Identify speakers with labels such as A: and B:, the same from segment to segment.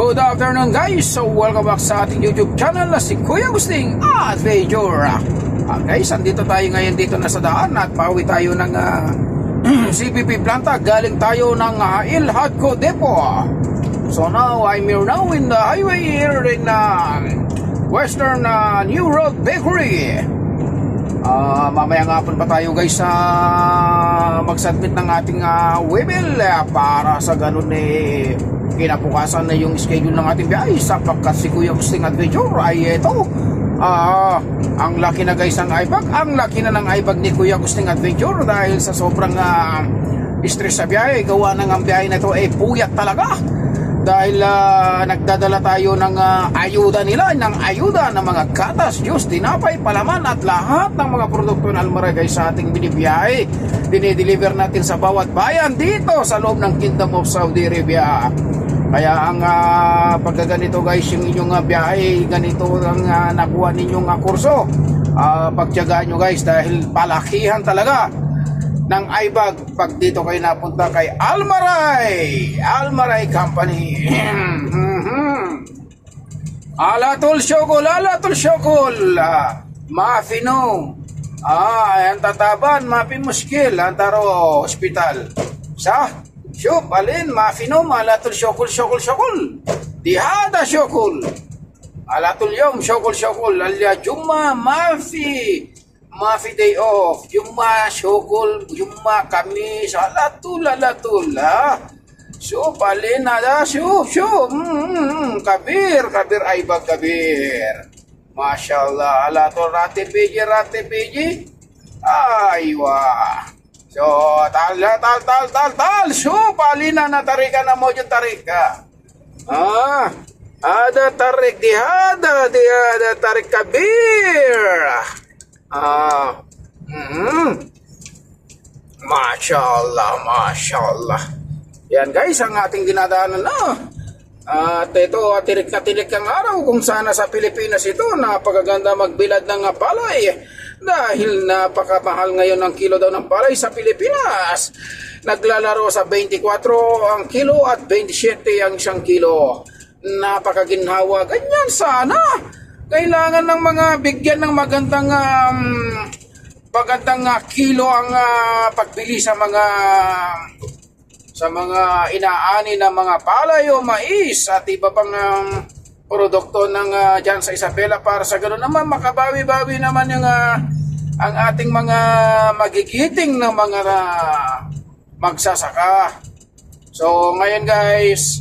A: Good afternoon guys! So welcome back sa ating YouTube channel na si Kuya Agustin Adventure. Guys, andito tayo ngayon dito na sa daan at pauwi tayo ng CPP planta. Galing tayo ng Ilhadco Depot. So now I'm here now in the highway here in Western New Road Bakery. Mamaya nga pa tayo guys sa mag-submit ng ating webel para sa ganun kinabukasan na yung schedule ng ating biyahe sapagkat si Kuya Agustin Adventure ay ito ang laki na guys ng iBag. Ang laki na ng iBag ni Kuya Agustin Adventure dahil sa sobrang stress sa biyahe. Gawa ng ang biyahe na ito ay puyat talaga dahil nagdadala tayo ng ayuda nila, ng ayuda ng mga gatas, juice, tinapay, palaman at lahat ng mga produkto ng Almaray guys sa ating binibiyahe. Dinideliver natin sa bawat bayan dito sa loob ng Kingdom of Saudi Arabia. Kaya ang pagkaganito guys, yung inyong biyahe, ganito ang nakuha ninyong kurso. Pagtiyagaan nyo guys dahil palakihan talaga ng iBag pag dito kayo napunta kay Almaray Company. Alatul Shokol, Mafino. Ayan tataban, mapi muskil, antaro hospital. Sa Shop, alin, Mafino, Alatul Shokol. Dihada Shokol. Alatul Yom, Shokol, Alya Juma, Mafi day off, Juma, Shokol, Juma, Kamis, Alatul, So, alin, nada, Kabir, iBag, Kabir. Mashallah, Alatul, Rate PG. Aywa. So, tal. So, palina na tarika na mo yung tarika. Ada tarik dihada tarik kabir. Mashallah. Yan guys, ang ating dinadaanan na. At ito, tirik ang araw kung sana sa Pilipinas ito. Napakaganda magbilad ng palay. Dahil napakamahal ngayon ang kilo daw ng palay sa Pilipinas. Naglalaro sa 24 ang kilo at 27 ang isang kilo. Napakaginhawa. Ganyan sana. Kailangan ng mga bigyan ng magandang kilo ang pagbili sa mga inaani ng mga palay o mais at iba pang produkto ng dyan sa Isabela para sa gano'n naman makabawi-bawi naman yung ang ating mga magigiting na mga magsasaka. So ngayon guys,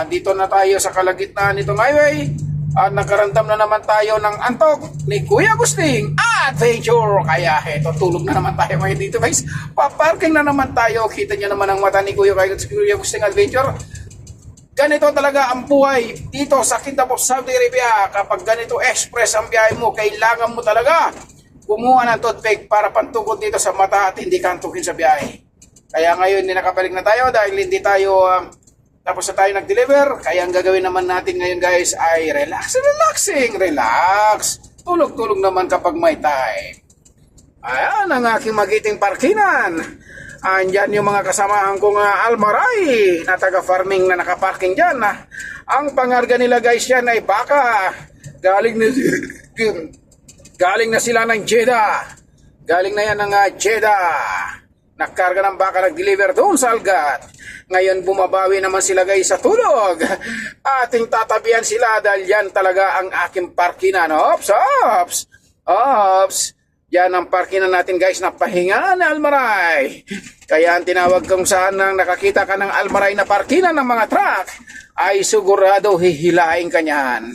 A: dito na tayo sa kalagitnaan nitong highway at nakaramdam na naman tayo ng antok ni Kuya Agustin Adventure. Kaya eto, tulog na naman tayo ngayon dito guys. Paparking na naman tayo. Kita nyo naman ang mata ni Kuya Agustin Adventure. Ganito talaga ang buhay dito sa Kingdom of Saudi Arabia. Kapag ganito express ang biyahe mo, kailangan mo talaga kumuha ng toothpick para pantukod dito sa mata at hindi kantukin sa biyahe. Kaya ngayon nakabalik na tayo dahil hindi tayo tapos na tayo nag-deliver. Kaya ang gagawin naman natin ngayon guys ay relax. Tulog naman kapag may time. Ayan ang aking magiting parkinan. Andyan yung mga kasamahan kong Almaray na taga-farming na nakaparking dyan. Ang pangarga nila guys yan ay baka. Galing na sila ng Jeddah. Galing na yan ng Jeddah. Nakarga ng baka, nag-deliver doon sa Algat. Ngayon bumabawi naman sila guys sa tulog. Ating tatabihan sila dahil yan talaga ang aking parkinan. Ops. Yan ang parkinan natin guys na pahinga na Almaray. Kaya ang tinawag kung saan nang nakakita ka ng Almaray na parkinan ng mga truck ay sigurado hihilain ka niyan.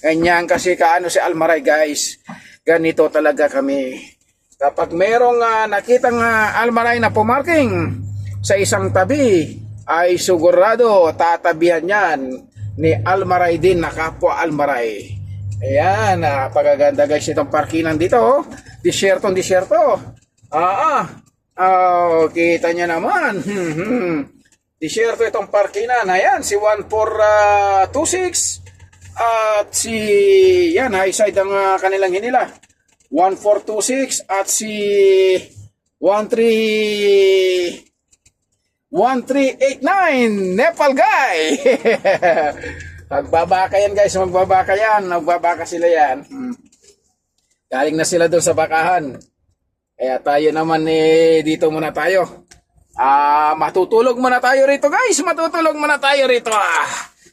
A: Ganyan kasi kaano si Almaray guys. Ganito talaga kami. Kapag merong nakitang Almaray na pumarking sa isang tabi ay sigurado tatabihan yan ni Almaray din na kapwa Almaray. Ayan, pagaganda guys itong parkinan dito. Disyerto. Kita nyo naman. Disyerto itong parkinan. Ayan, si 1426 at si yan, high side ang kanilang hinila. 1426 at si 13 1389 Nepal guy. Magbabaka yan guys, magbabaka sila yan. Galing na sila doon sa bakahan. Kaya tayo naman dito muna tayo. Matutulog muna tayo rito guys,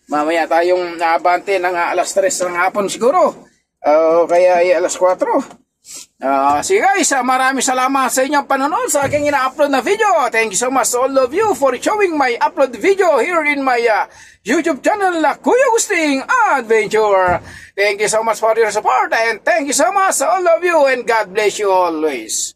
A: Mamaya tayong naabante ng alas 3 ng hapon siguro. Kaya alas 4. Sige guys, maraming salamat sa inyong panonood sa aking ina-upload na video. Thank you so much all of you for showing my upload video here in my YouTube channel, Kuya Agustin Adventure. Thank you so much for your support and thank you so much all of you and God bless you always.